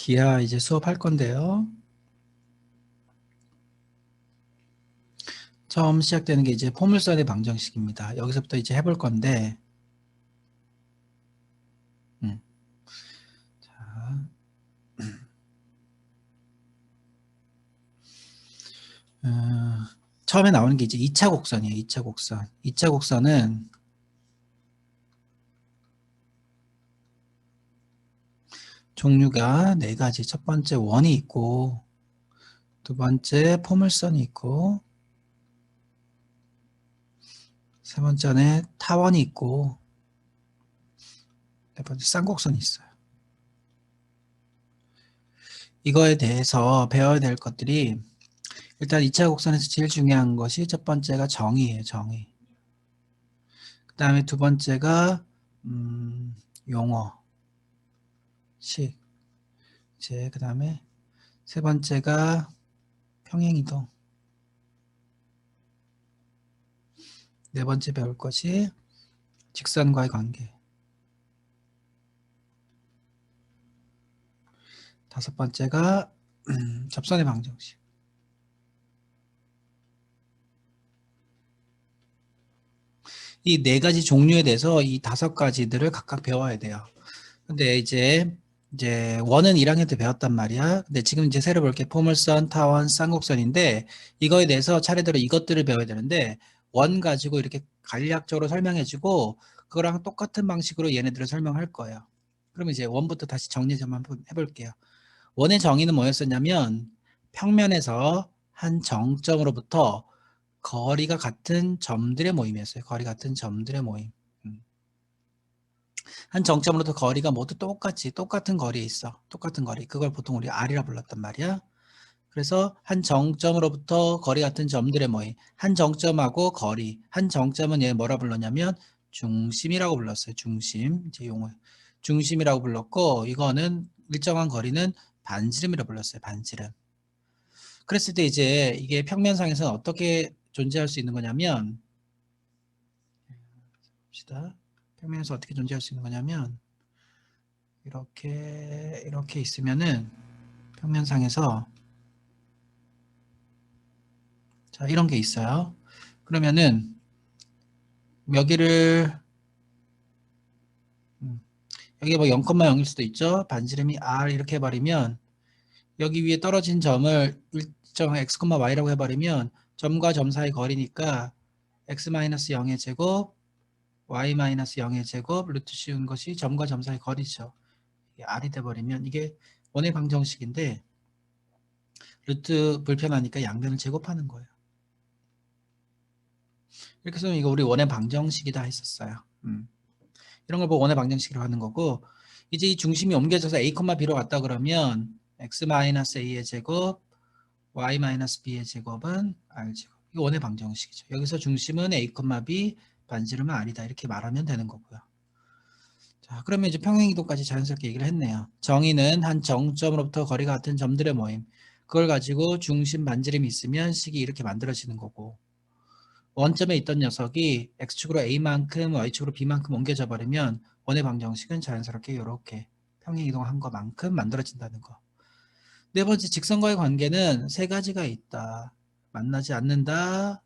기하 이제 수업할 건데요. 처음 시작되는 게 이제 포물선의 방정식입니다. 여기서부터 이제 해볼 건데, 자, 처음에 나오는 게 이제 2차 곡선이에요. 2차 곡선. 2차 곡선은 종류가 네 가지. 첫 번째 원이 있고, 두 번째 포물선이 있고, 세 번째는 타원이 있고, 네 번째 쌍곡선이 있어요. 이거에 대해서 배워야 될 것들이 일단 2차 곡선에서 제일 중요한 것이 첫 번째가 정의예요. 정의. 그 다음에 두 번째가 용어, 식. 이제 그 다음에 세 번째가 평행이동. 네 번째 배울 것이 직선과의 관계. 다섯 번째가 접선의 방정식. 이 네 가지 종류에 대해서 이 다섯 가지들을 각각 배워야 돼요. 근데 이제 원은 1학년 때 배웠단 말이야. 근데 지금 이제 새로 볼 게 포물선, 타원, 쌍곡선인데 이거에 대해서 차례대로 이것들을 배워야 되는데 원 가지고 이렇게 간략적으로 설명해주고 그거랑 똑같은 방식으로 얘네들을 설명할 거예요. 그럼 이제 원부터 다시 정리 좀 한번 해볼게요. 원의 정의는 뭐였었냐면 평면에서 한 정점으로부터 거리가 같은 점들의 모임이었어요. 거리 같은 점들의 모임. 한 정점으로부터 거리가 모두 똑같은 거리에 있어. 똑같은 거리. 그걸 보통 우리 R이라 불렀단 말이야. 그래서 한 정점으로부터 거리 같은 점들의 모임. 한 정점하고 거리. 한 정점은 얘 뭐라 불렀냐면 중심이라고 불렀어요. 중심. 이제 용어. 중심이라고 불렀고 이거는 일정한 거리는 반지름이라고 불렀어요. 반지름. 그랬을 때 이제 이게 평면상에서는 어떻게 존재할 수 있는 거냐면 봅시다. 평면에서 어떻게 존재할 수 있는 거냐면 이렇게 있으면은 평면상에서 자 이런 게 있어요. 그러면은 여기를 여기 뭐 0,0일 수도 있죠. 반지름이 r 이렇게 해버리면 여기 위에 떨어진 점을 일정 x, y라고 해버리면 점과 점 사이 거리니까 x-0의 제곱 y-0의 제곱 루트 씌운 것이 점과 점 사이 거리죠. 이게 r이 돼버리면 이게 원의 방정식인데 루트 불편하니까 양변을 제곱하는 거예요. 이렇게 해서 이거 우리 원의 방정식이다 했었어요. 이런 걸 보고 원의 방정식이라고 하는 거고 이제 이 중심이 옮겨져서 a, b로 갔다 그러면 x-a의 제곱 y-b의 제곱은 r제곱. 이거 원의 방정식이죠. 여기서 중심은 a, b, 반지름은 r이다. 이렇게 말하면 되는 거고요. 자, 그러면 이제 평행이동까지 자연스럽게 얘기를 했네요. 정의는 한 정점으로부터 거리가 같은 점들의 모임. 그걸 가지고 중심 반지름이 있으면 식이 이렇게 만들어지는 거고 원점에 있던 녀석이 x축으로 a만큼 y축으로 b만큼 옮겨져 버리면 원의 방정식은 자연스럽게 이렇게 평행이동한 것만큼 만들어진다는 거. 네 번째 직선과의 관계는 세 가지가 있다. 만나지 않는다,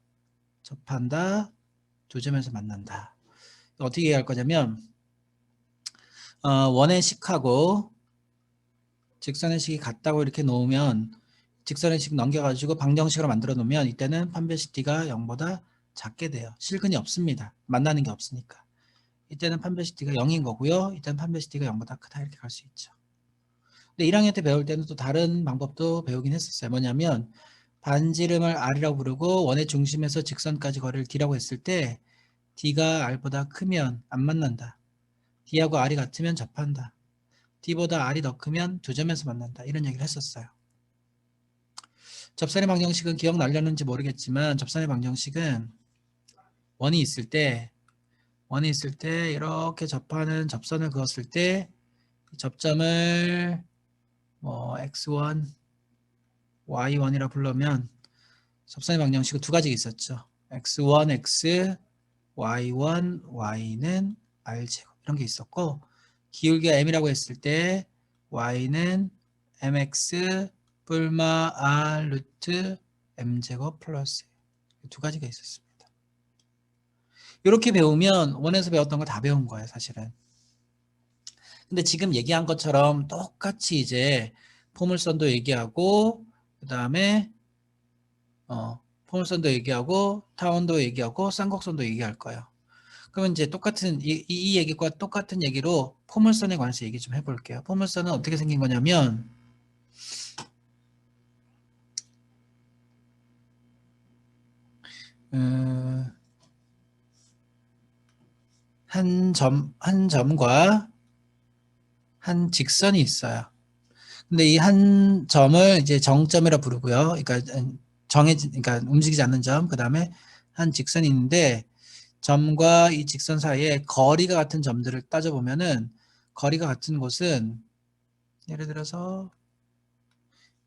접한다, 두 점에서 만난다. 어떻게 이해할 거냐면 원의 식하고 직선의 식이 같다고 이렇게 놓으면 직선의 식 넘겨가지고 방정식으로 만들어 놓으면 이때는 판별식 D가 0보다 작게 돼요. 실근이 없습니다. 만나는 게 없으니까. 이때는 판별식 D가 0인 거고요. 이때는 판별식 D가 0보다 크다 이렇게 갈 수 있죠. 근데 1학년 때 배울 때는 또 다른 방법도 배우긴 했었어요. 뭐냐면 반지름을 R이라고 부르고 원의 중심에서 직선까지 거리를 D라고 했을 때 D가 R보다 크면 안 만난다. D하고 R이 같으면 접한다. D보다 R이 더 크면 두 점에서 만난다. 이런 얘기를 했었어요. 접선의 방정식은 기억나려는지 모르겠지만 접선의 방정식은 원이 있을 때 이렇게 접하는 접선을 그었을 때 접점을 뭐 x1, y1이라 불러면 접선의 방정식은 두 가지가 있었죠. x1, x, y1, y는 r제곱 이런 게 있었고 기울기가 m이라고 했을 때 y는 mx 뿔마 r 루트 m제곱 플러스 두 가지가 있었습니다. 이렇게 배우면 원에서 배웠던 거 다 배운 거예요, 사실은. 근데 지금 얘기한 것처럼 똑같이 이제 포물선도 얘기하고 그다음에 포물선도 얘기하고 타원도 얘기하고 쌍곡선도 얘기할 거예요. 그러면 이제 똑같은 이 얘기과 똑같은 얘기로 포물선에 관해서 얘기 좀 해볼게요. 포물선은 어떻게 생긴 거냐면 한 점과 한 직선이 있어요. 근데 이 한 점을 이제 정점이라 부르고요. 그러니까 그러니까 움직이지 않는 점, 그 다음에 한 직선이 있는데 점과 이 직선 사이에 거리가 같은 점들을 따져보면은 거리가 같은 곳은 예를 들어서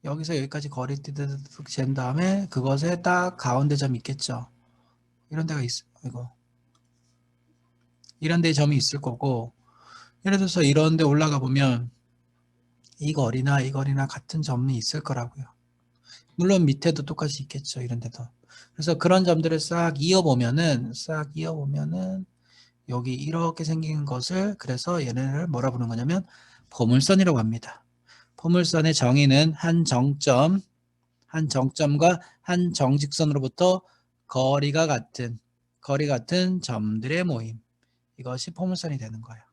여기서 여기까지 거리 띠드득 잰 다음에 그것에 딱 가운데 점이 있겠죠. 이런 데가 있어. 이거. 이런 데 점이 있을 거고 예를 들어서 이런 데 올라가 보면 이 거리나 같은 점이 있을 거라고요. 물론 밑에도 똑같이 있겠죠. 이런 데도. 그래서 그런 점들을 싹 이어보면은 여기 이렇게 생긴 것을 그래서 얘네를 뭐라 부르는 거냐면 포물선이라고 합니다. 포물선의 정의는 한 정점과 한 정직선으로부터 거리 같은 점들의 모임. 이것이 포물선이 되는 거예요.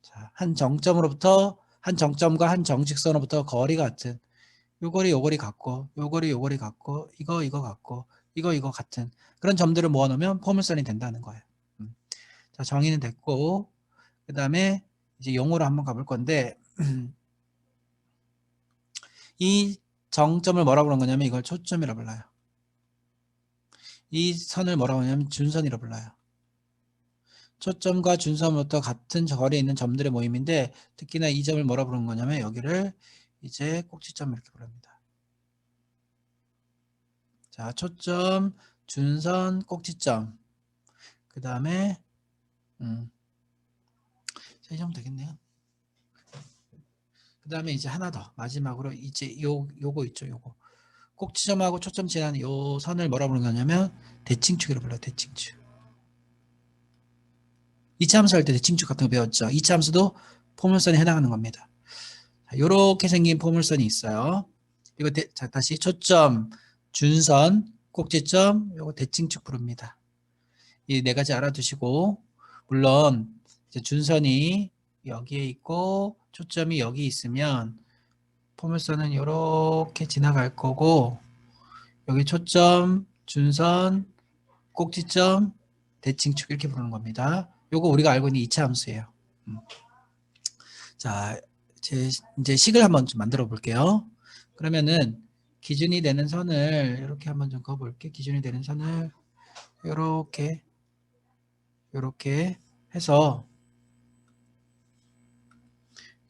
자, 한 정점과 한 정직선으로부터 거리 같은 요 거리 같고 요 거리 같고 이거 같고 이거 같은 그런 점들을 모아놓으면 포물선이 된다는 거예요. 자, 정의는 됐고 그 다음에 이제 용어로 한번 가볼 건데 이 정점을 뭐라고 부르는 거냐면 이걸 초점이라고 불러요. 이 선을 뭐라고 하냐면 준선이라고 불러요. 초점과 준선부터 같은 거리에 있는 점들의 모임인데 특히나 이 점을 뭐라고 부르는 거냐면 여기를 이제 꼭지점 이렇게 부릅니다. 자, 초점, 준선, 꼭지점. 그 다음에 이 정도 되겠네요. 그 다음에 이제 하나 더 마지막으로 이제 요거 있죠, 요거. 꼭지점하고 초점 지나는 요 선을 뭐라 부르는 거냐면 대칭축이라고 불러요. 대칭축. 2차 함수 할 때 대칭축 같은 거 배웠죠. 2차 함수도 포물선에 해당하는 겁니다. 이렇게 생긴 포물선이 있어요. 이거 자, 다시 초점, 준선, 꼭지점, 요거 대칭축 부릅니다. 이 네 가지 알아두시고 물론 이제 준선이 여기에 있고 초점이 여기 있으면 포물선은 이렇게 지나갈 거고 여기 초점, 준선, 꼭지점, 대칭축 이렇게 부르는 겁니다. 요거 우리가 알고 있는 2차 함수예요. 자, 이제 식을 한번 좀 만들어 볼게요. 그러면은 기준이 되는 선을 이렇게 한번 좀 그어볼게. 기준이 되는 선을 이렇게 해서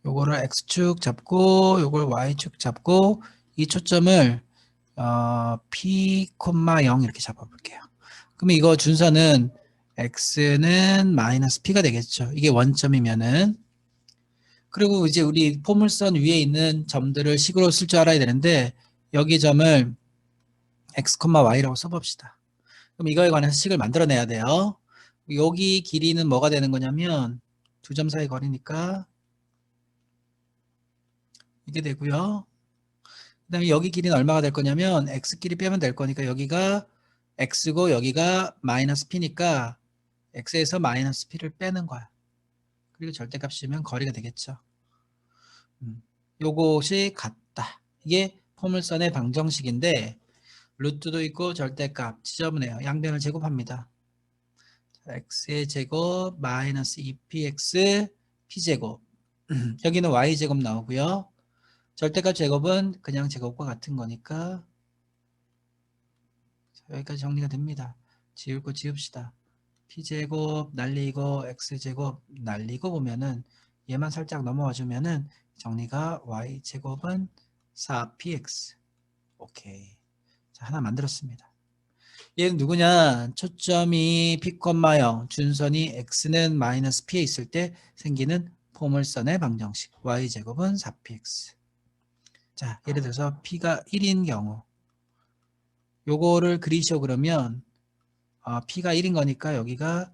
요거를 x축 잡고 요걸 y축 잡고 이 초점을 p, 0 이렇게 잡아볼게요. 그러면 이거 준선은 x는 마이너스 p가 되겠죠. 이게 원점이면은 그리고 이제 우리 포물선 위에 있는 점들을 식으로 쓸 줄 알아야 되는데 여기 점을 x, y라고 써봅시다. 그럼 이거에 관해서 식을 만들어내야 돼요. 여기 길이는 뭐가 되는 거냐면 두 점 사이 거리니까 이게 되고요. 그 다음에 여기 길이는 얼마가 될 거냐면 x끼리 빼면 될 거니까 여기가 x고 여기가 마이너스 p니까 x에서 마이너스 p를 빼는 거야. 그리고 절대값이면 거리가 되겠죠. 요것이 같다. 이게 포물선의 방정식인데 루트도 있고 절대값 지저분해요. 양변을 제곱합니다. x의 제곱 마이너스 2px p제곱 여기는 y제곱 나오고요. 절대값 제곱은 그냥 제곱과 같은 거니까 여기까지 정리가 됩니다. 지울 거 지읍시다. p제곱 날리고 x제곱 날리고 보면은 얘만 살짝 넘어와 주면은 정리가 y제곱은 4px 오케이. 자, 하나 만들었습니다. 얘는 누구냐? 초점이 p, 0, 준선이 x는 마이너스 p에 있을 때 생기는 포물선의 방정식 y제곱은 4px 자, 예를 들어서 P가 1인 경우 요거를 그리시오 그러면 P가 1인 거니까 여기가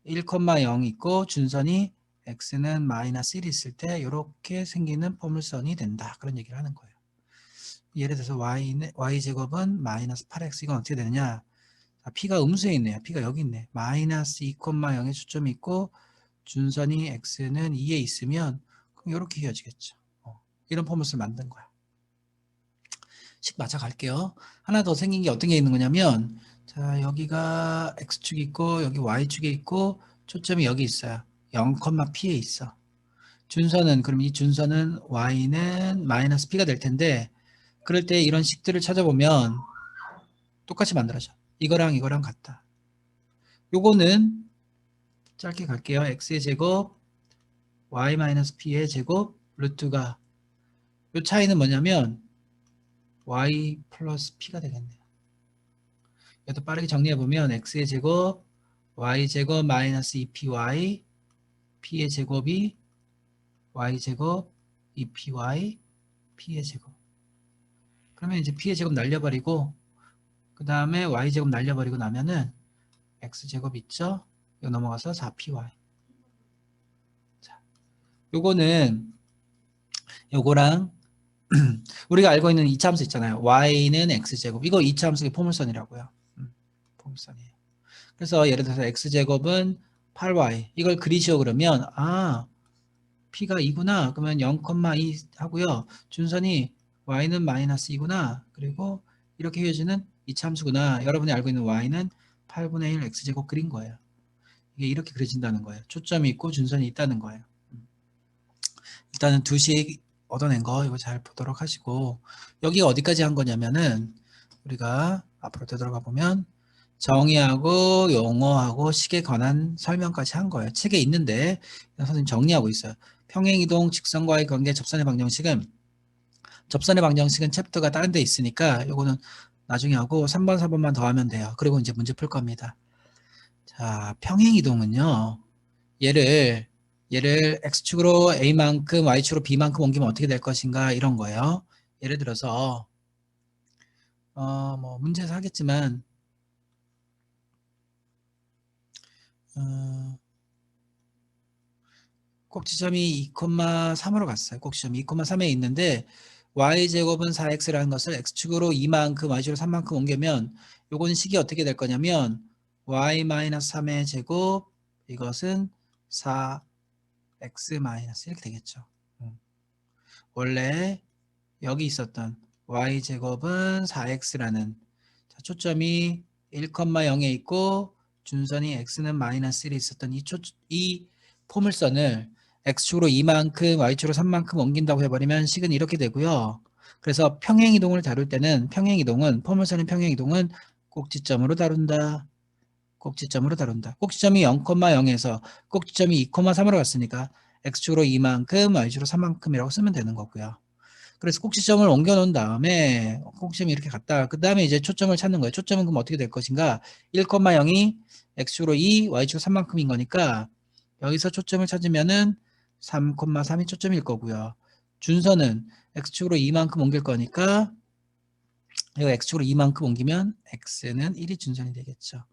1,0 있고 준선이 x는 마이너스 1이 있을 때 이렇게 생기는 포물선이 된다. 그런 얘기를 하는 거예요. 예를 들어서 y제곱은 마이너스 8x 이건 어떻게 되느냐. P가 음수에 있네요. P가 여기 있네. 마이너스 2,0에 초점이 있고 준선이 x는 2에 있으면 그럼 이렇게 이어지겠죠. 이런 포물선을 만든 거야. 식 맞아 갈게요. 하나 더 생긴 게 어떤 게 있는 거냐면 자 여기가 x축이 있고 여기 y축에 있고 초점이 여기 있어요. 0, P에 있어. 준선은 그럼 이 준선은 y는 마이너스 p가 될 텐데 그럴 때 이런 식들을 찾아보면 똑같이 만들어져. 이거랑 이거랑 같다. 요거는 짧게 갈게요. x의 제곱 y 마이너스 p의 제곱 루트가 요 차이는 뭐냐면 y 플러스 p가 되겠네요. 이것도 빠르게 정리해보면 x의 제곱 y 제곱 마이너스 2py p의 제곱이 y 제곱 2py p의 제곱 그러면 이제 p의 제곱 날려버리고 그 다음에 y제곱 날려버리고 나면은 x제곱 있죠? 이거 넘어가서 4py 자, 요거는 요거랑 우리가 알고 있는 이차함수 있잖아요. y는 x제곱 이거 이차함수의 포물선이라고요. 포물선이에요. 그래서 예를 들어서 x제곱은 8y 이걸 그리시오 그러면 p가 2구나 그러면 0,2 하고요. 준선이 y는 마이너스 2구나 그리고 이렇게 이어지는 이차함수구나. 여러분이 알고 있는 y는 8분의 1 x제곱 그린 거예요. 이게 이렇게 그려진다는 거예요. 초점이 있고 준선이 있다는 거예요. 일단은 두식 얻어낸 거 이거 잘 보도록 하시고 여기가 어디까지 한 거냐면은 우리가 앞으로 되돌아가 보면 정의하고 용어하고 식에 관한 설명까지 한 거예요. 책에 있는데 선생님 정리하고 있어요. 평행이동 직선과의 관계 접선의 방정식은 챕터가 다른 데 있으니까 요거는 나중에 하고 3번 4번만 더 하면 돼요. 그리고 이제 문제 풀 겁니다. 자, 평행이동은요. 얘를 x축으로 a만큼 y축으로 b만큼 옮기면 어떻게 될 것인가 이런 거예요. 예를 들어서 뭐 문제에서 하겠지만 꼭지점이 2,3으로 갔어요. 꼭지점이 2,3에 있는데 y제곱은 4x라는 것을 x축으로 2만큼 y축으로 3만큼 옮기면 요거는 식이 어떻게 될 거냐면 y-3의 제곱 이것은 4x- 이렇게 되겠죠. 원래 여기 있었던 y제곱은 4x라는 초점이 1,0에 있고 준선이 x는 마이너스 1에 있었던 이 포물선을 x축으로 2만큼 y축으로 3만큼 옮긴다고 해버리면 식은 이렇게 되고요. 그래서 평행이동을 다룰 때는 포물선의 평행이동은 꼭지점으로 다룬다. 꼭지점으로 다룬다. 꼭지점이 0,0에서 꼭지점이 2,3으로 갔으니까 x축으로 2만큼 y축으로 3만큼이라고 쓰면 되는 거고요. 그래서 꼭지점을 옮겨 놓은 다음에 꼭지점이 이렇게 갔다. 그 다음에 이제 초점을 찾는 거예요. 초점은 그럼 어떻게 될 것인가? 1,0이 x축으로 2, y축으로 3만큼인 거니까 여기서 초점을 찾으면은 3,3이 초점일 거고요. 준선은 x축으로 2만큼 옮길 거니까 이거 x축으로 2만큼 옮기면 x는 1이 준선이 되겠죠.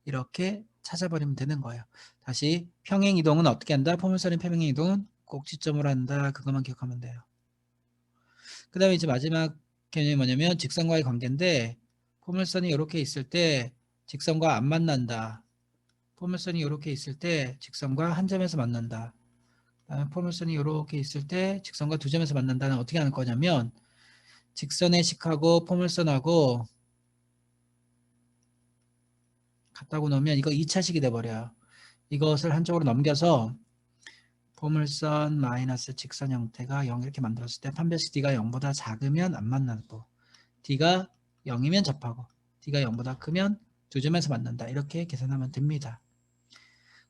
이렇게 찾아버리면 되는 거예요. 다시 평행이동은 어떻게 한다? 포물선의 평행이동은 꼭지점으로 한다. 그것만 기억하면 돼요. 그 다음에 이제 마지막 개념이 뭐냐면 직선과의 관계인데 포물선이 이렇게 있을 때 직선과 안 만난다. 포물선이 이렇게 있을 때 직선과 한 점에서 만난다. 그다음에 포물선이 이렇게 있을 때 직선과 두 점에서 만난다는 어떻게 하는 거냐면 직선의 식하고 포물선하고 같다고 놓으면 이거 2차식이 돼버려요. 이것을 한쪽으로 넘겨서 포물선 마이너스 직선 형태가 0 이렇게 만들었을 때 판별식 D가 0보다 작으면 안 만나고 D가 0이면 접하고 D가 0보다 크면 두 점에서 만난다. 이렇게 계산하면 됩니다.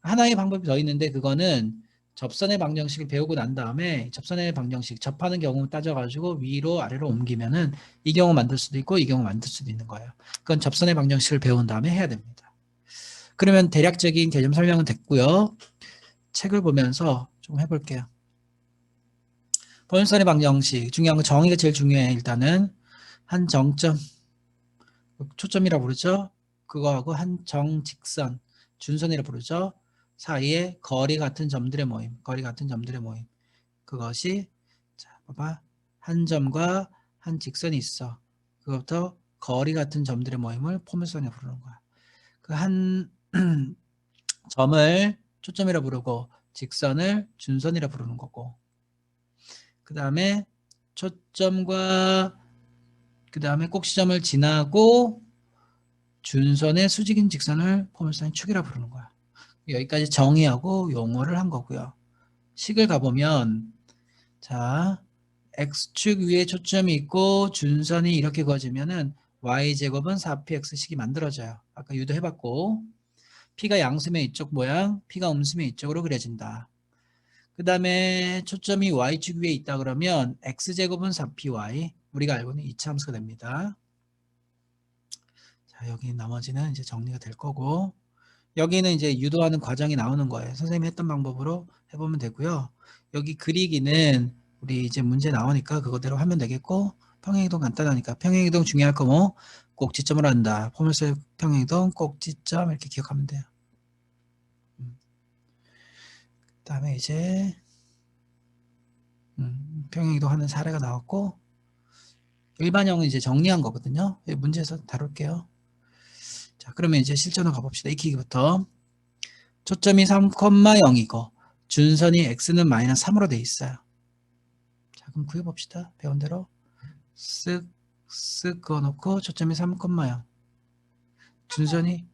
하나의 방법이 더 있는데 그거는 접선의 방정식을 배우고 난 다음에 접선의 방정식 접하는 경우 따져가지고 위로 아래로 옮기면은 이 경우 만들 수도 있고 이 경우 만들 수도 있는 거예요. 그건 접선의 방정식을 배운 다음에 해야 됩니다. 그러면 대략적인 개념 설명은 됐고요. 책을 보면서 좀 해볼게요. 포물선의 방정식 중요한 건 정의가 제일 중요해. 일단은 한 정점, 초점이라 부르죠. 그거하고 한 정직선, 준선이라 부르죠. 사이에 거리 같은 점들의 모임, 거리 같은 점들의 모임. 그것이 자 봐봐, 한 점과 한 직선이 있어. 그것부터 거리 같은 점들의 모임을 포물선이라 부르는 거야. 그 한 점을 초점이라 부르고 직선을 준선이라 부르는 거고, 그 다음에 초점과 그 다음에 꼭지점을 지나고 준선의 수직인 직선을 포물선의 축이라 부르는 거야. 여기까지 정의하고 용어를 한 거고요. 식을 가보면 자 x축 위에 초점이 있고 준선이 이렇게 그어지면은 y제곱은 4px식이 만들어져요. 아까 유도해봤고, p가 양수면 이쪽 모양, p가 음수면 이쪽으로 그려진다. 그 다음에 초점이 y축 위에 있다 그러면 x제곱은 4py, 우리가 알고 있는 이차함수가 됩니다. 자, 여기 나머지는 이제 정리가 될 거고, 여기는 이제 유도하는 과정이 나오는 거예요. 선생님이 했던 방법으로 해보면 되고요. 여기 그리기는 우리 이제 문제 나오니까 그거대로 하면 되겠고, 평행이동 간단하니까 평행이동 중요할 거 뭐 꼭지점을 한다. 포물선 평행이동 꼭지점 이렇게 기억하면 돼요. 그다음에 이제 평행이동 하는 사례가 나왔고, 일반형은 이제 정리한 거거든요. 문제에서 다룰게요. 자, 그러면 이제 실전으로 가봅시다. 익히기부터. 초점이 3,0이고 준선이 x는 마이너스 3으로 돼 있어요. 자, 그럼 구해봅시다. 배운 대로 쓱쓱 그어놓고 초점이 3,0, 준선이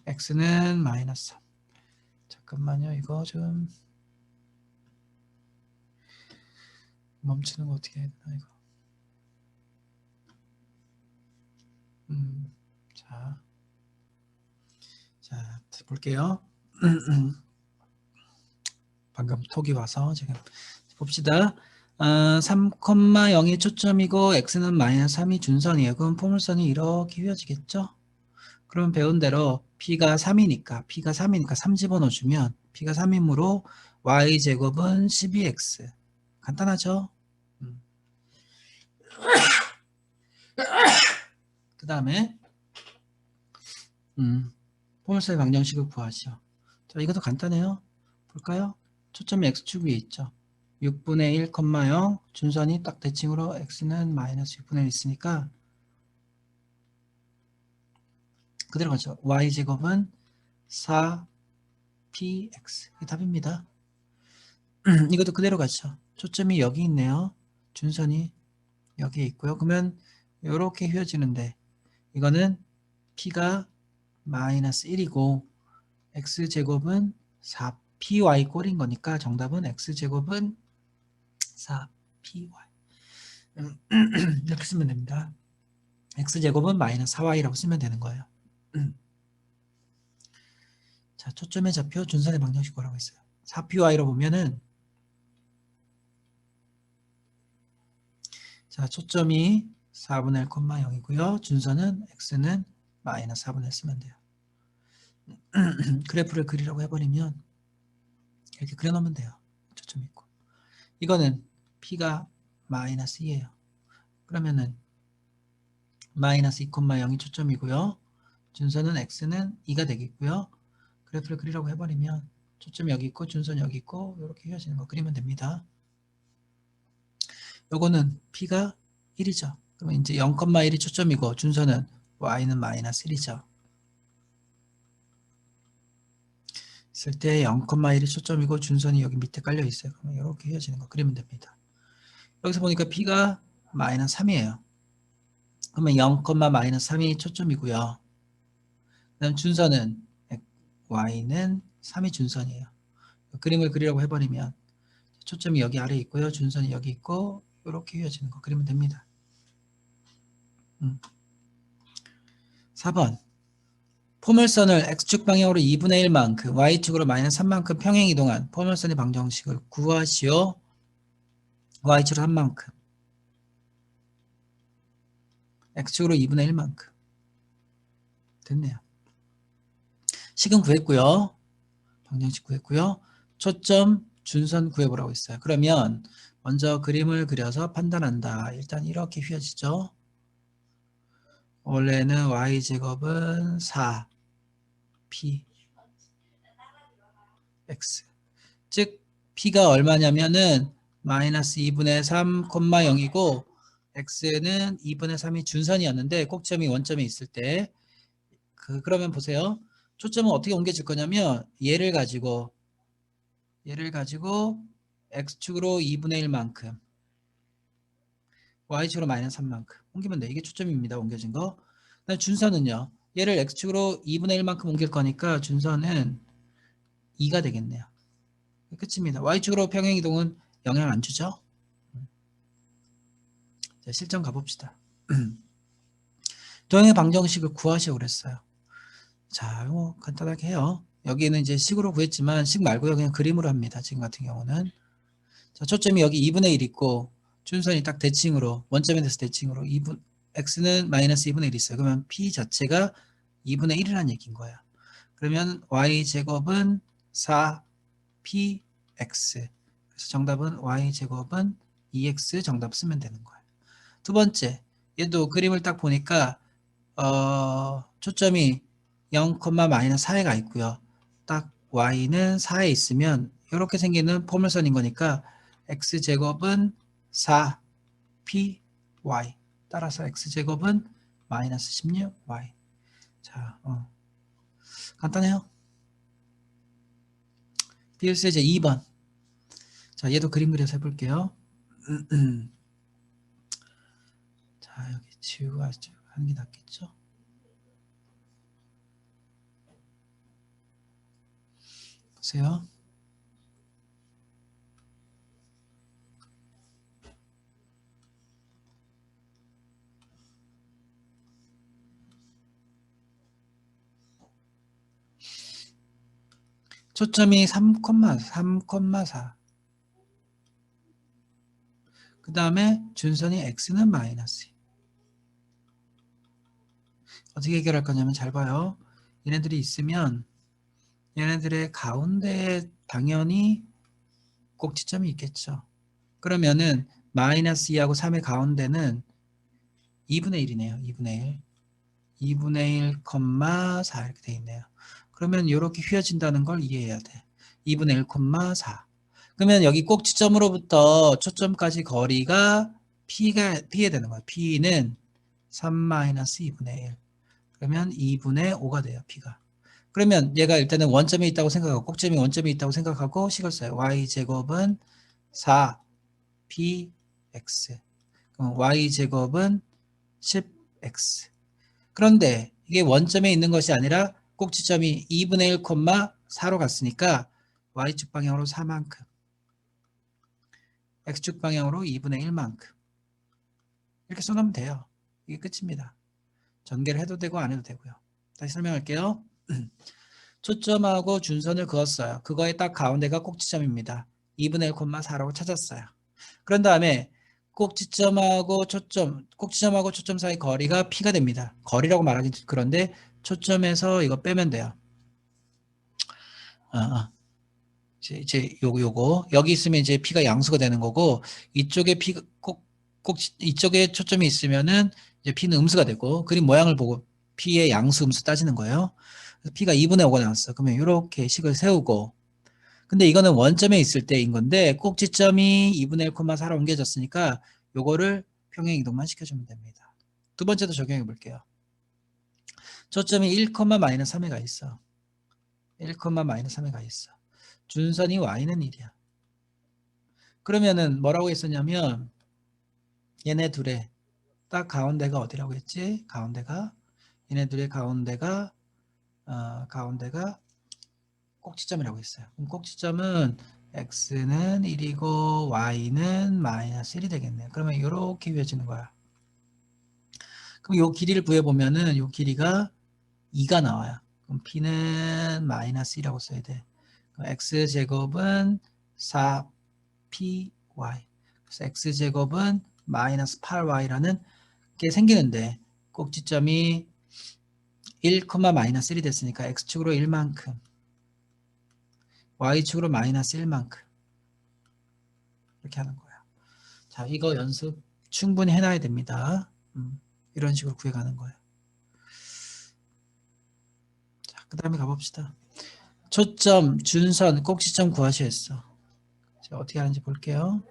x는 마이너스 3. 잠깐만요. 이거 좀 멈추는 거 어떻게 해야 되나 이거. 자 볼게요. 방금 톡이 와서 지금 봅시다. 3,0이 초점이고 x는 마이너스 3이 준선이에요. 그럼 포물선이 이렇게 휘어지겠죠? 그럼 배운 대로 p가 3이니까 3 집어넣어주면 p가 3이므로 y제곱은 12x. 간단하죠? 그 다음에 포물선의 방정식을 구하시오. 자, 이것도 간단해요. 볼까요? 초점이 x축 위에 있죠. 6분의 1, 0 준선이 딱 대칭으로 x는 마이너스 6분의 1 있으니까 그대로 가죠. y제곱은 4px. 이게 답입니다. 이것도 그대로 가죠. 초점이 여기 있네요. 준선이 여기에 있고요. 그러면 이렇게 휘어지는데 이거는 p가 마이너스 1이고 x제곱은 4py 꼴인 거니까 정답은 x제곱은 4py. 이렇게 쓰면 됩니다. x제곱은 마이너스 4y라고 쓰면 되는 거예요. 자, 초점의 좌표 준선의 방정식 뭐라고 했어요? 4py로 보면은 자, 초점이 4분의 1, 0이고요. 준선은 x는 마이너스 4분의 1 쓰면 돼요. 그래프를 그리라고 해버리면 이렇게 그려놓으면 돼요. 초점이 있고. 이거는 p가 마이너스 2예요. 그러면은 마이너스 2,0이 초점이고요. 준선은 x는 2가 되겠고요. 그래프를 그리라고 해버리면 초점이 여기 있고 준선이 여기 있고 이렇게 휘어지는 거 그리면 됩니다. 요거는 p가 1이죠. 그러면 이제 0,1이 초점이고 준선은 y는 마이너스 1이죠. 있을 때 0,1이 초점이고 준선이 여기 밑에 깔려 있어요. 그러면 이렇게 휘어지는 거 그리면 됩니다. 여기서 보니까 p가 마이너스 3이에요. 그러면 0,-3이 초점이고요. 그다음 준선은 y는 3이 준선이에요. 그림을 그리라고 해버리면 초점이 여기 아래에 있고요. 준선이 여기 있고 이렇게 휘어지는 거 그리면 됩니다. 4번 포물선을 x축 방향으로 2분의 1만큼 y축으로 마이너스 3만큼 평행 이동한 포물선의 방정식을 구하시오. y축으로 3만큼 x축으로 2분의 1만큼 됐네요. 식은 구했고요. 방정식 구했고요. 초점 준선 구해보라고 했어요. 그러면 먼저 그림을 그려서 판단한다. 일단 이렇게 휘어지죠. 원래는 y제곱은 4p x, 즉 p가 얼마냐면은 마이너스 2분의 3, 0이고 x는 2분의 3이 준선이었는데 꼭점이 원점에 있을 때 그러면 보세요. 초점은 어떻게 옮겨질 거냐면 얘를 가지고 x축으로 2분의 1만큼 y축으로 마이너스 3만큼 옮기면 돼. 이게 초점입니다. 옮겨진 거. 그다음 준선은요. 얘를 x축으로 2분의 1만큼 옮길 거니까 준선은 2가 되겠네요. 끝입니다. y축으로 평행이동은 영향 안 주죠. 자, 실전 가봅시다. 도형의 방정식을 구하시오 그랬어요. 자, 이거 간단하게 해요. 여기는 이제 식으로 구했지만 식 말고요. 그냥 그림으로 합니다. 지금 같은 경우는. 자, 초점이 여기 2분의 1 있고 준선이 딱 대칭으로 원점에 대해서 대칭으로 x는 마이너스 2분의 1 있어요. 그러면 p 자체가 2분의 1이라는 얘기인 거예요. 그러면 y제곱은 4px. 그래서 정답은 y제곱은 2x 정답 쓰면 되는 거예요. 두 번째, 얘도 그림을 딱 보니까 초점이 0, 마이너스 4에 가 있고요. 딱 y는 4에 있으면 이렇게 생기는 포물선인 거니까 x제곱은 4py, 따라서 x제곱은 마이너스 16y. 자, 간단해요. 비일수 이제 2번. 자, 얘도 그림 그려서 해볼게요. 자, 여기 지우고 하는 게 낫겠죠? 보세요. 초점이 3,4. 그 다음에 준선이 x는 마이너스. 어떻게 해결할 거냐면 잘 봐요. 얘네들이 있으면 얘네들의 가운데에 당연히 꼭지점이 있겠죠. 그러면은 마이너스 2하고 3의 가운데는 2분의 1이네요. 2분의 1. 2분의 1, 4 이렇게 돼 있네요. 그러면 이렇게 휘어진다는 걸 이해해야 돼. 2분의 1, 4. 그러면 여기 꼭지점으로부터 초점까지 거리가 P에 되는 거예요. P는 3-2분의 1. 그러면 2분의 5가 돼요. P가. 그러면 얘가 일단은 원점에 있다고 생각하고 꼭점이 원점에 있다고 생각하고 식을 써요. y제곱은 4px. 그럼 y제곱은 10x. 그런데 이게 원점에 있는 것이 아니라 꼭지점이 2분의 1, 4로 갔으니까 y축 방향으로 4만큼, x축 방향으로 2분의 1만큼 이렇게 써놓으면 돼요. 이게 끝입니다. 전개를 해도 되고 안 해도 되고요. 다시 설명할게요. 초점하고 준선을 그었어요. 그거의 딱 가운데가 꼭지점입니다. 2분의 1, 4라고 찾았어요. 그런 다음에 꼭지점하고 초점 사이 거리가 P가 됩니다. 거리라고 말하긴 그런데 초점에서 이거 빼면 돼요. 이제 요거 여기 있으면 이제 P가 양수가 되는 거고 이쪽에 P 이쪽에 초점이 있으면은 이제 P는 음수가 되고 그림 모양을 보고 P의 양수 음수 따지는 거예요. 그래서 P가 2분의 5가 나왔어. 그러면 이렇게 식을 세우고 근데 이거는 원점에 있을 때인 건데 꼭지점이 2분의 1, 4로 옮겨졌으니까 요거를 평행 이동만 시켜주면 됩니다. 두 번째도 적용해 볼게요. 초점이 1, 마이너스 3에 가 있어. 1, 마이너스 3에 가 있어. 준선이 y는 1이야. 그러면은 뭐라고 했었냐면 얘네 둘의 딱 가운데가 어디라고 했지? 얘네 둘의 가운데가 꼭지점이라고 했어요. 그럼 꼭지점은 x는 1이고 y는 마이너스 1이 되겠네요. 그러면 이렇게 이어지는 거야. 그럼 이 길이를 구해보면은 이 길이가 2가 나와요. 그럼 p는 마이너스 2라고 써야 돼. 그럼 x제곱은 4py. 그래서 x제곱은 마이너스 8y라는 게 생기는데 꼭지점이 1, 마이너스 1이 됐으니까 x축으로 1만큼 y축으로 마이너스 1만큼 이렇게 하는 거예요. 자, 이거 연습 충분히 해놔야 됩니다. 이런 식으로 구해가는 거예요. 자, 그 다음에 가봅시다. 초점, 준선, 꼭지점 구하시오 했어. 자, 어떻게 하는지 볼게요.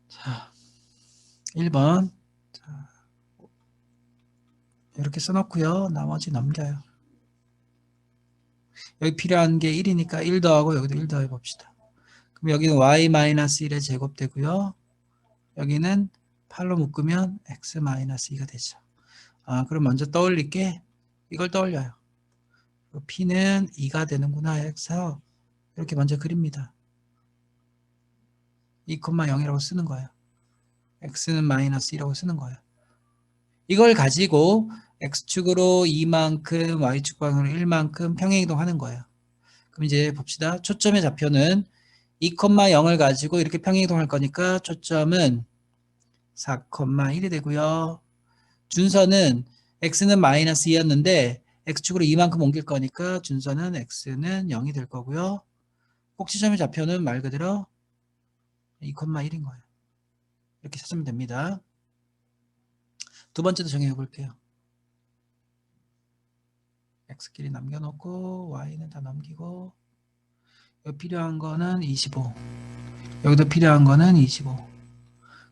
자, 1번. 자, 이렇게 써놓고요. 나머지 넘겨요. 여기 필요한 게 1이니까 1 더하고 여기도 1 더해 봅시다. 그럼 여기는 y-1의 제곱 되고요. 여기는 8로 묶으면 x-2가 되죠. 그럼 먼저 떠올릴 게 이걸 떠올려요. p는 2가 되는구나 해서 이렇게 먼저 그립니다. 2,0이라고 쓰는 거예요. x는 마이너스 2라고 쓰는 거예요. 이걸 가지고 x축으로 2만큼 y축 방향으로 1만큼 평행이동하는 거예요. 그럼 이제 봅시다. 초점의 좌표는 2,0을 가지고 이렇게 평행이동할 거니까 초점은 4,1이 되고요. 준선은 x는 마이너스 2였는데 x축으로 2만큼 옮길 거니까 준선은 x는 0이 될 거고요. 꼭지점의 좌표는 말 그대로 2,1인 거예요. 이렇게 찾으면 됩니다. 두 번째도 정해 볼게요. x끼리 남겨놓고 y는 다 넘기고 여기 필요한 거는 25. 여기도 필요한 거는 25.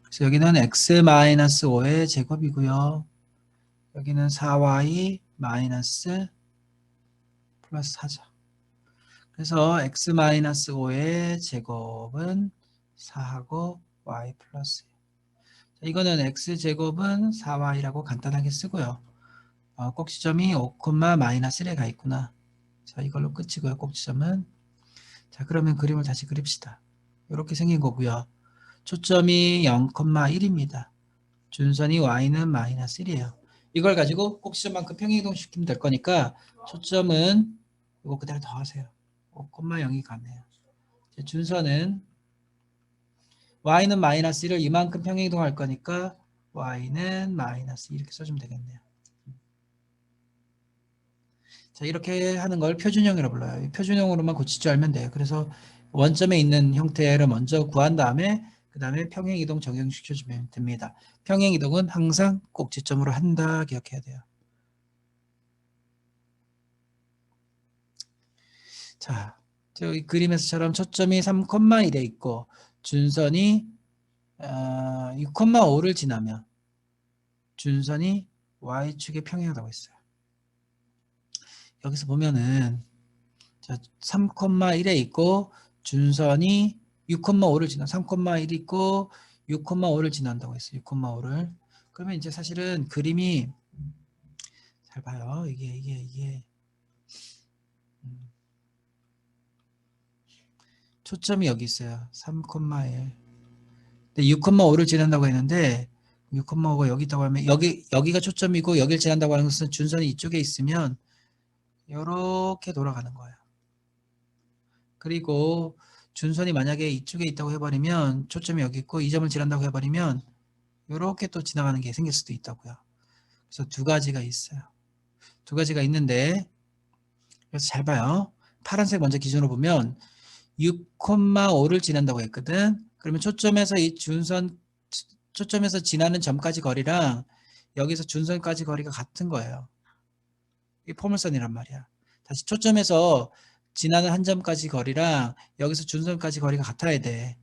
그래서 여기는 x-5의 제곱이고요. 여기는 4y 마이너스 플러스 4죠. 그래서 x-5의 제곱은 4하고 y 플러스. 자, 이거는 x제곱은 4y라고 간단하게 쓰고요. 꼭지점이 5,-1에 가 있구나. 자, 이걸로 끝이고요. 꼭지점은. 자, 그러면 그림을 다시 그립시다. 이렇게 생긴 거고요. 초점이 0,1입니다. 준선이 y는 마이너스 1이에요. 이걸 가지고 꼭지점만큼 평행이동시키면 될 거니까 초점은 이거 그대로 더하세요. 5,0이 가네요. 준선은 y는 마이너스 1을 이만큼 평행이동할 거니까 y는 마이너스 2 이렇게 써주면 되겠네요. 자, 이렇게 하는 걸 표준형이라고 불러요. 표준형으로만 고칠 줄 알면 돼요. 그래서 원점에 있는 형태를 먼저 구한 다음에 그 다음에 평행이동 적용시켜주면 됩니다. 평행이동은 항상 꼭지점으로 한다 기억해야 돼요. 자, 저기 그림에서처럼 초점이 3,1에 있고 준선이 6,5를 지나면 준선이 y축에 평행하다고 했어요. 여기서 보면은 3,1에 있고 준선이 6,5를 지나 3,1이 있고 6,5를 지난다고 했어요. 6,5를. 그러면 이제 사실은 그림이 잘 봐요. 이게 초점이 여기 있어요. 3,1. 근데 6,5를 지난다고 했는데 6,5가 여기 있다고 하면 여기가 초점이고 여기를 지난다고 하는 것은 준선이 이쪽에 있으면 이렇게 돌아가는 거예요. 그리고 준선이 만약에 이쪽에 있다고 해버리면 초점이 여기 있고 이 점을 지난다고 해버리면 이렇게 또 지나가는 게 생길 수도 있다고요. 그래서 두 가지가 있어요. 두 가지가 있는데 그래서 잘 봐요. 파란색 먼저 기준으로 보면 6,5를 지난다고 했거든. 그러면 초점에서 이 준선 초점에서 지나는 점까지 거리랑 여기서 준선까지 거리가 같은 거예요. 이게 포물선이란 말이야. 다시 초점에서 지나는 한 점까지 거리랑 여기서 준선까지 거리가 같아야 돼.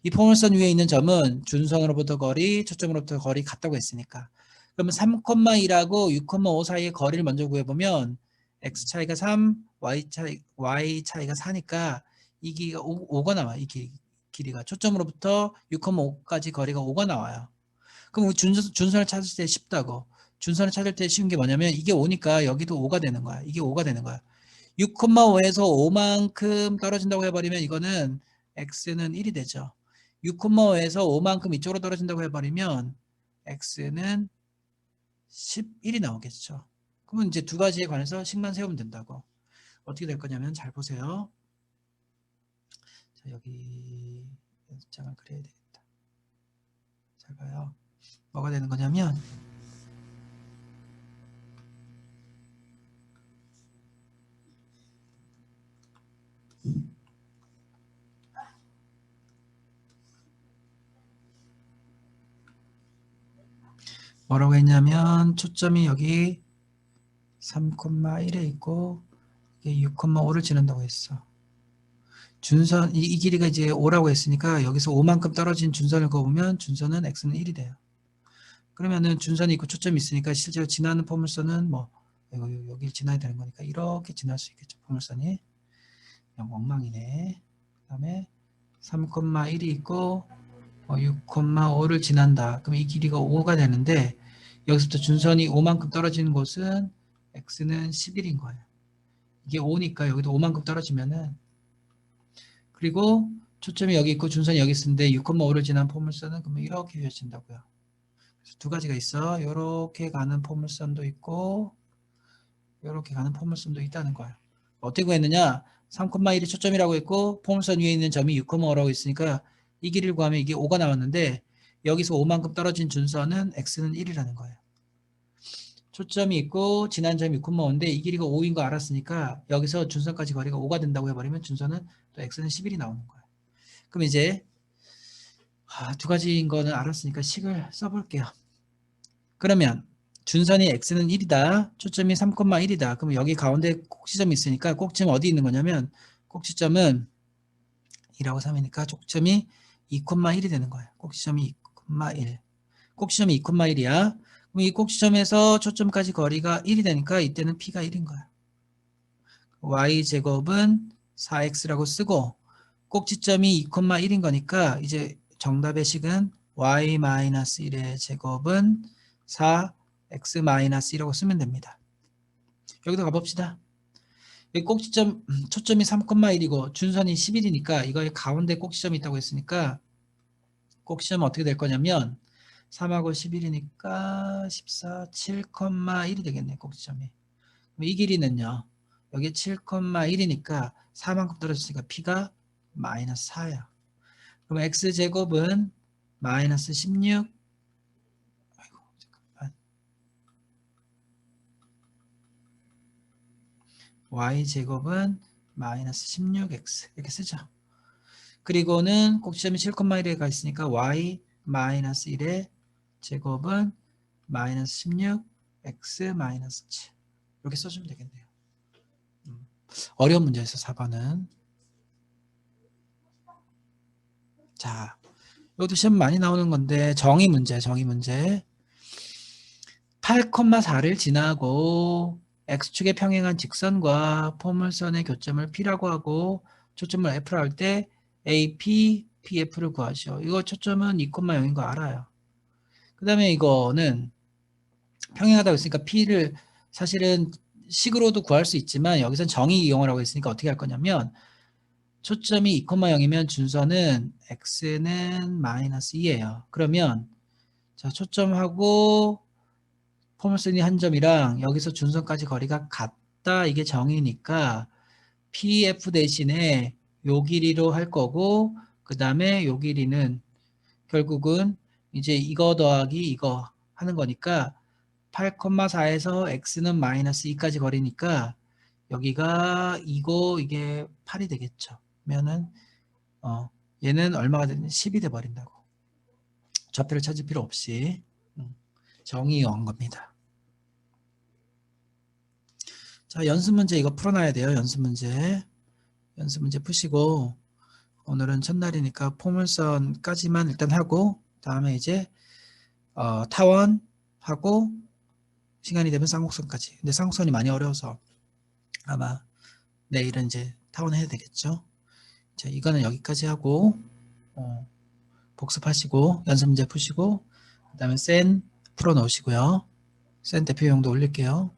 이 포물선 위에 있는 점은 준선으로부터 거리, 초점으로부터 거리 같다고 했으니까. 그러면 3,2하고 6,5 사이의 거리를 먼저 구해보면 x 차이가 3, y 차이가 4니까 이 길이가 5가 나와요. 이 길이가. 초점으로부터 6,5까지 거리가 5가 나와요. 그럼 준선을 찾을 때 쉽다고. 준선을 찾을 때 쉬운 게 뭐냐면 이게 5니까 여기도 5가 되는 거야. 이게 5가 되는 거야. 6,5에서 5만큼 떨어진다고 해버리면 이거는 x는 1이 되죠. 6,5에서 5만큼 이쪽으로 떨어진다고 해버리면 x는 11이 나오겠죠. 그러면 이제 두 가지에 관해서 식만 세우면 된다고. 어떻게 될 거냐면 잘 보세요. 자, 여기 연습장을 그려야 되겠다. 잘 봐요. 뭐가 되는 거냐면 뭐라고 했냐면 초점이 여기 3,1에 있고 이게 6,5를 지난다고 했어. 준선 이 길이가 이제 5라고 했으니까 여기서 5만큼 떨어진 준선을 그어보면 준선은 x는 1이 돼요. 그러면은 준선이 있고 초점이 있으니까 실제로 지나는 포물선은 뭐 여기를 지나야 되는 거니까 이렇게 지날 수 있겠죠. 포물선이. 그냥 엉망이네. 그 다음에 3,1이 있고 6,5를 지난다. 그럼 이 길이가 5가 되는데 여기서부터 준선이 5만큼 떨어지는 곳은 x는 11인 거예요. 이게 5니까 여기도 5만큼 떨어지면은 그리고 초점이 여기 있고 준선이 여기 있는데 6,5를 지난 포물선은 그러면 이렇게 그려진다고요. 그래서 두 가지가 있어. 이렇게 가는 포물선도 있고 이렇게 가는 포물선도 있다는 거예요. 어떻게 구했느냐? 3,1이 초점이라고 했고 포물선 위에 있는 점이 6,5라고 있으니까 이 길이를 구하면 이게 5가 나왔는데 여기서 5만큼 떨어진 준선은 x는 1이라는 거예요. 초점이 있고 지난 점이 6,5인데 이 길이가 5인 거 알았으니까 여기서 준선까지 거리가 5가 된다고 해버리면 준선은 또 x는 11이 나오는 거예요. 그럼 이제 두 가지인 거는 알았으니까 식을 써볼게요. 그러면 준선이 x는 1이다. 초점이 3,1이다. 그럼 여기 가운데 꼭지점이 있으니까 꼭지점 어디 있는 거냐면 꼭지점은 2라고 3이니까 초점이 2,1이 되는 거예요. 꼭지점이 2,1. 꼭지점이 2,1이야. 그럼 이 꼭지점에서 초점까지 거리가 1이 되니까 이때는 p가 1인 거야. y제곱은 4x라고 쓰고 꼭지점이 2,1인 거니까 이제 정답의 식은 y-1의 제곱은 4x-1이라고 쓰면 됩니다. 여기도 가봅시다. 여기 꼭지점 초점이 3,1이고 준선이 11이니까 이거의 가운데 꼭지점이 있다고 했으니까 꼭지점은 어떻게 될 거냐면 3하고 11이니까 14, 7,1이 되겠네. 꼭지점이. 이 길이는요. 여기 7,1이니까 4만큼 떨어졌으니까 p가 마이너스 4야. 그럼 x제곱은 마이너스 16. 아이고, 잠깐만. y제곱은 마이너스 16x 이렇게 쓰죠. 그리고는 꼭지점이 7,1에 가 있으니까 y 마이너스 1의 제곱은 마이너스 16 x 마이너스 7 이렇게 써주면 되겠네요. 어려운 문제에서 4번은 자 이것도 시험 많이 나오는 건데 정의 문제 8,4를 지나고 x축에 평행한 직선과 포물선의 교점을 P라고 하고 초점을 F로 할 때 AP, PF를 구하시오. 이거 초점은 2,0인 거 알아요. 그 다음에 이거는 평행하다고 했으니까 P를 사실은 식으로도 구할 수 있지만 여기선 정의 이용을 하고 있으니까 어떻게 할 거냐면 초점이 2,0이면 준선은 x는 마이너스 2예요. 그러면 자 초점하고 포물선이 한 점이랑 여기서 준선까지 거리가 같다. 이게 정의니까 PF 대신에 요 길이로 할 거고 그 다음에 요 길이는 결국은 이제 이거 더하기 이거 하는 거니까 8,4에서 x는 마이너스 2까지 거리니까 여기가 2고 이게 8이 되겠죠. 그러면은 얘는 얼마가 되는 10이 돼 버린다고. 좌표를 찾을 필요 없이 정의한 겁니다. 자, 연습 문제 이거 풀어놔야 돼요. 연습 문제 푸시고 오늘은 첫날이니까 포물선까지만 일단 하고 다음에 이제 타원하고 시간이 되면 쌍곡선까지. 근데 쌍곡선이 많이 어려워서 아마 내일은 이제 타원 해야 되겠죠. 자, 이거는 여기까지 하고 복습하시고 연습 문제 푸시고 그 다음에 센 풀어 놓으시고요. 센 대표용도 올릴게요.